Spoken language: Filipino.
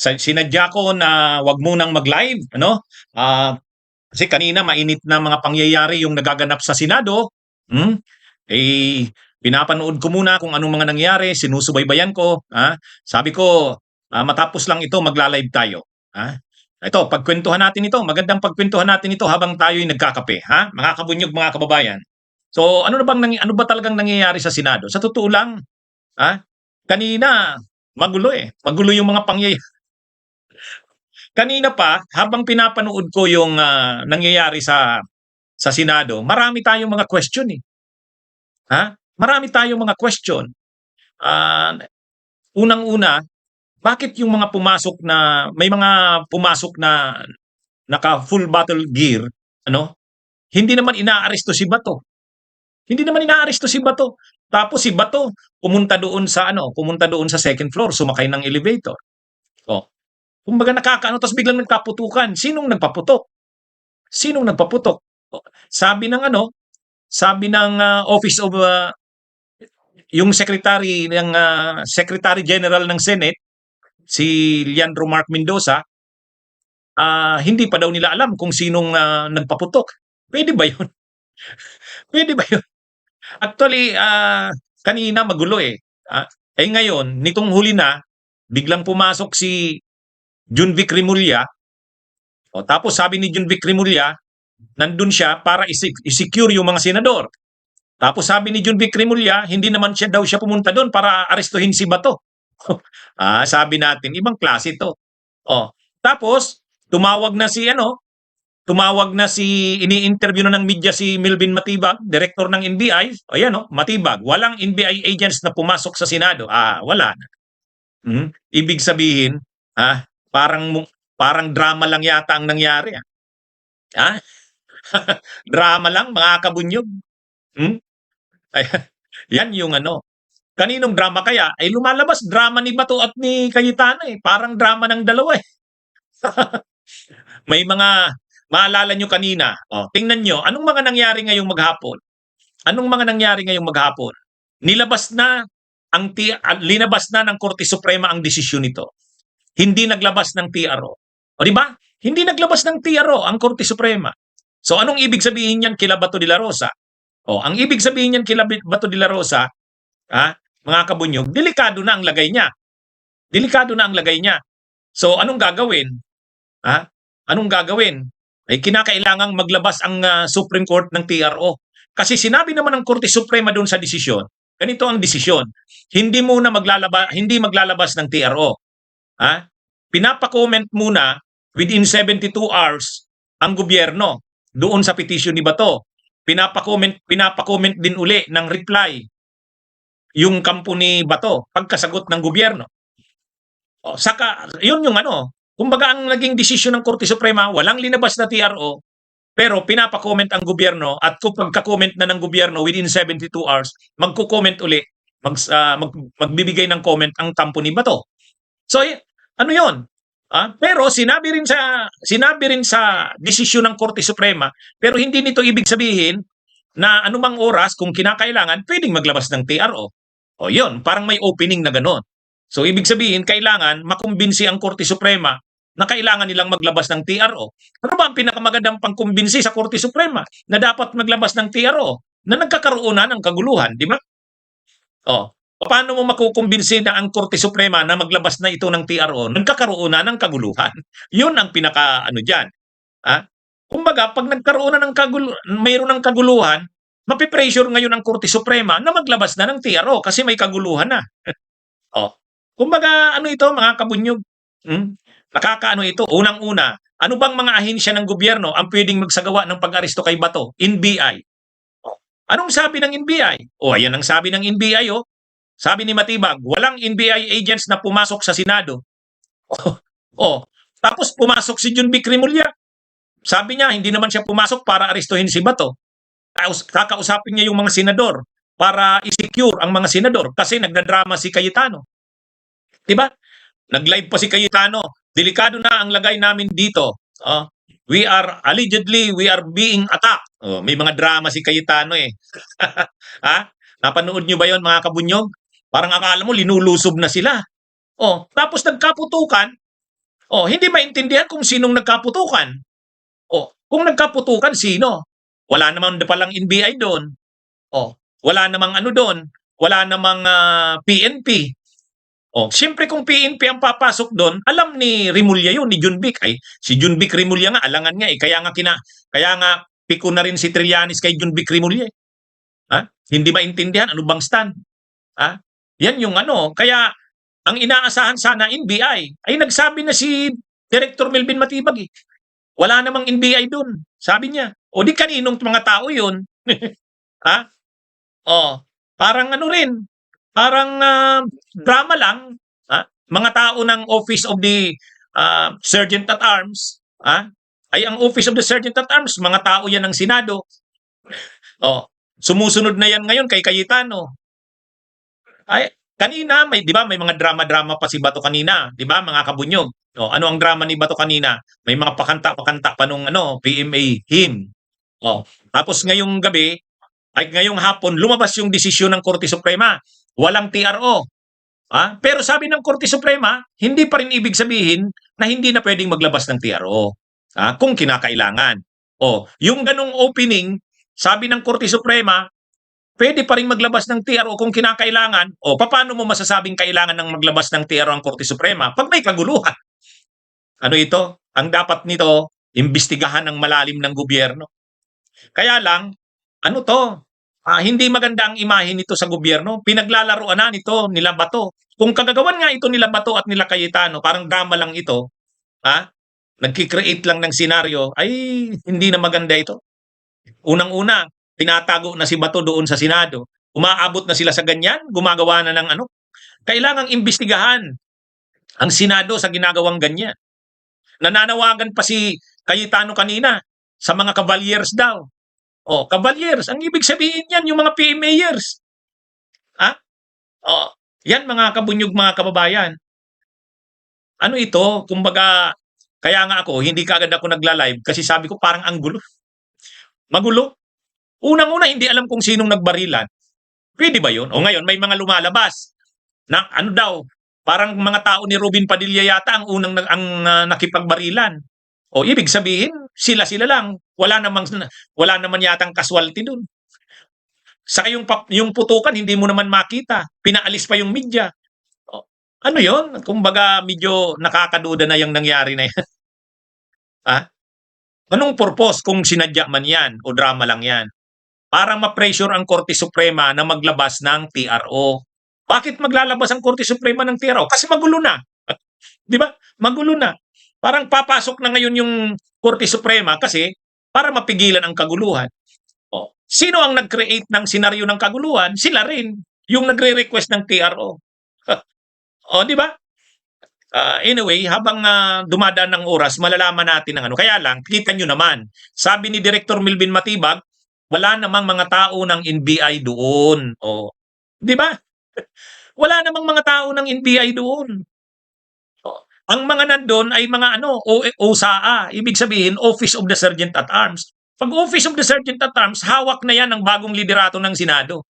Sinadya ko na wag munang mag-live, ano? Kasi kanina mainit na mga pangyayari yung nagaganap sa Senado. Hmm? Eh, pinapanood ko muna kung anong mga nangyayari, sinusubaybayan ko. Sabi ko, matapos lang ito, magla-live tayo. Ito, pagkwentuhan natin ito. Magandang pagkwentuhan natin ito habang tayo'y nagkakape. Mga kabunyog, mga kababayan. So, ano ba talagang nangyayari sa Senado? Sa totoo lang, kanina, magulo eh. Magulo yung mga pangyayari. Kanina pa, habang pinapanood ko yung nangyayari sa Senado, marami tayong mga question eh. Marami tayong mga question. Ah, Unang-una, bakit yung mga pumasok na may mga pumasok na naka full battle gear, ano? Hindi naman inaaresto si Bato. Hindi naman inaaresto si Bato. Tapos si Bato pumunta doon sa second floor, sumakay ng elevator. Oh. Kumbaga nakakaano, tapos biglang nagkaputukan. Sinong nagpaputok? Sinong nagpaputok? Sabi ng Office of yung Secretary General ng Senate, si Leandro Mark Mendoza, hindi pa daw nila alam kung sinong nagpaputok. Pwede ba 'yun? Pwede ba 'yun? Actually, kanina magulo eh. Ngayon, nitong huli na, biglang pumasok si Junvic Rimulya. Tapos sabi ni Junvic Rimulya, nandun siya para i-secure yung mga senador. Tapos sabi ni Junvic Rimulya, hindi naman siya pumunta doon para arestuhin si Bato. Sabi natin, ibang klase to. Tapos, tumawag na si ini-interview na ng media si Melvin Matibag, director ng NBI. Matibag, walang NBI agents na pumasok sa Senado. Wala na. Ibig sabihin, parang drama lang yata ang nangyari. Drama lang, mga kabunyog. Yan yung ano. Kaninong drama kaya? Lumalabas drama ni Bato at ni Cayetano eh. Parang drama ng dalawa eh. May mga, maalala nyo kanina, tingnan nyo, anong mga nangyari ngayong maghapon? Anong mga nangyari ngayong maghapon? Linabas na ng Korte Suprema ang desisyon nito. Hindi naglabas ng TRO. O di ba? Hindi naglabas ng TRO ang Korte Suprema. So anong ibig sabihin niyan kila Bato de la Rosa? Ang ibig sabihin niyan kila Bato de la Rosa, mga kabunyog, delikado na ang lagay niya. Delikado na ang lagay niya. So anong gagawin? Anong gagawin? Kinakailangang maglabas ang Supreme Court ng TRO. Kasi sinabi naman ng Korte Suprema doon sa desisyon, ganito ang desisyon, hindi maglalabas ng TRO. Pinapa-comment muna within 72 hours ang gobyerno doon sa petition ni Bato. Pinapa-comment din uli ng reply yung kampo ni Bato pagkasagot ng gobyerno. Yun yung kumbaga ang naging desisyon ng Korte Suprema, walang linabas na TRO, pero pinapa-comment ang gobyerno at kung pagka-comment na ng gobyerno within 72 hours, magko-comment uli, magbibigay ng comment ang kampo ni Bato. So, ano yun? Pero sinabi rin sa desisyon ng Korte Suprema, pero hindi nito ibig sabihin na anumang oras kung kinakailangan, pwedeng maglabas ng TRO. Yun, parang may opening na gano'n. So, ibig sabihin, kailangan makumbinsi ang Korte Suprema na kailangan nilang maglabas ng TRO. Ano ba ang pinakamagandang pangkumbinsi sa Korte Suprema na dapat maglabas ng TRO na nagkakaroon na ng kaguluhan, di ba? Paano mo makukumbinsi na ang Korte Suprema na maglabas na ito ng TRO, nagkakaroon na ng kaguluhan? Yun ang dyan. Kumbaga, pag nagkaroon na mayroon ng kaguluhan, mapipressure ngayon ang Korte Suprema na maglabas na ng TRO kasi may kaguluhan na. Kumbaga, ito mga kabunyog? Nakakaano ito? Unang-una, ano bang mga ahensya ng gobyerno ang pwedeng magsagawa ng pag-aresto kay Bato? NBI. Anong sabi ng NBI? Ayan ang sabi ng NBI. Sabi ni Matibag, walang NBI agents na pumasok sa Senado. Tapos pumasok si Junvic Rimulya. Sabi niya, hindi naman siya pumasok para arestuhin si Bato. Kakausapin niya yung mga senador para i-secure ang mga senador kasi nagdadrama si Cayetano. Diba? Nag-live pa si Cayetano. Delikado na ang lagay namin dito. We are being attacked. May mga drama si Cayetano eh. Napanood nyo ba yon mga kabunyog? Parang akala mo linulusob na sila. Tapos nagkaputukan, O, hindi maintindihan kung sinong nagkaputukan. O, kung nagkaputukan, sino? Wala naman palang NBI doon. O, wala namang ano doon. Wala namang PNP. O, siyempre kung PNP ang papasok doon, alam ni Rimulya yun, ni Junbic. Ay, si Junbic Rimulya nga, alangan nga eh. Kaya nga piko na rin si Trillanes kay Junbic Rimulya eh. Ha? Hindi maintindihan, ano bang stand? Ha? Yan yung ano. Kaya, ang inaasahan sana NBI, ay nagsabi na si Director Melvin Matibag eh. Wala namang NBI doon. Sabi niya. O di kaninong mga tao yun? Ha? O, parang ano rin. Parang drama lang. Ha? Mga tao ng Office of the Sergeant at Arms. Ha? Ay ang Office of the Sergeant at Arms, mga tao yan ng Senado. O, sumusunod na yan ngayon kay Cayetano. Ay, kanina, may, di ba, may mga drama-drama pa si Bato kanina. Di ba, mga kabunyog? O, ano ang drama ni Bato kanina? May mga pakanta-pakanta pa nung PMA hymn. O, tapos ngayong gabi, ay ngayong hapon, lumabas yung desisyon ng Korte Suprema. Walang TRO. Ha? Pero sabi ng Korte Suprema, hindi pa rin ibig sabihin na hindi na pwedeng maglabas ng TRO. Ha? Kung kinakailangan. O, yung ganong opening, sabi ng Korte Suprema, pwede pa rin maglabas ng TRO kung kinakailangan. O, paano mo masasabing kailangan ng maglabas ng TRO ang Korte Suprema? Pag may kaguluhan. Ano ito? Ang dapat nito, imbestigahan ng malalim ng gobyerno. Kaya lang, ano to? Hindi maganda ang imahe nito sa gobyerno. Pinaglalaruan na nito nila Bato. Kung kagagawan nga ito nila Bato at nila Cayetano, parang drama lang ito, ha? Nagki-create lang ng senaryo, ay hindi na maganda ito. Unang-una, tinatago na si Bato doon sa Senado. Umaabot na sila sa ganyan, gumagawa na ng ano. Kailangang imbestigahan ang Senado sa ginagawang ganyan. Nananawagan pa si Cayetano kanina sa mga cavaliers daw. O, cavaliers, ang ibig sabihin yan, yung mga PMAers. Ha? O, yan mga kabunyog, mga kababayan. Ano ito? Kumbaga, kaya nga ako, hindi kaagad ako nagla-live kasi sabi ko parang ang gulo. Magulo. Unang-una, hindi alam kung sinong nagbarilan. Pwede ba yun? O ngayon, may mga lumalabas na ano daw, parang mga tao ni Robin Padilla yata ang unang nakipagbarilan. O ibig sabihin, sila-sila lang. Wala naman yatang casualty dun. Saka yung putukan, hindi mo naman makita. Pinaalis pa yung media. O, ano yon? Kumbaga, medyo nakakaduda na yung nangyari na yan. Ha? Anong purpose kung sinadya man yan o drama lang yan? Para ma-pressure ang Korte Suprema na maglabas ng TRO. Bakit maglalabas ang Korte Suprema ng TRO? Kasi magulo na. Di ba? Magulo na. Parang papasok na ngayon yung Korte Suprema kasi para mapigilan ang kaguluhan. O, sino ang nag-create ng senaryo ng kaguluhan? Sila rin. Yung nagre-request ng TRO. O, di ba? Anyway, habang dumadaan ng oras, malalaman natin ang ano. Kaya lang, kita nyo naman, sabi ni Director Melvin Matibag, wala namang mga tao ng NBI doon. O, di ba? Wala namang mga tao ng NBI doon. O, ang mga nandun ay mga OSAA. Ibig sabihin, Office of the Sergeant at Arms. Pag Office of the Sergeant at Arms, hawak na yan ng bagong liderato ng Senado.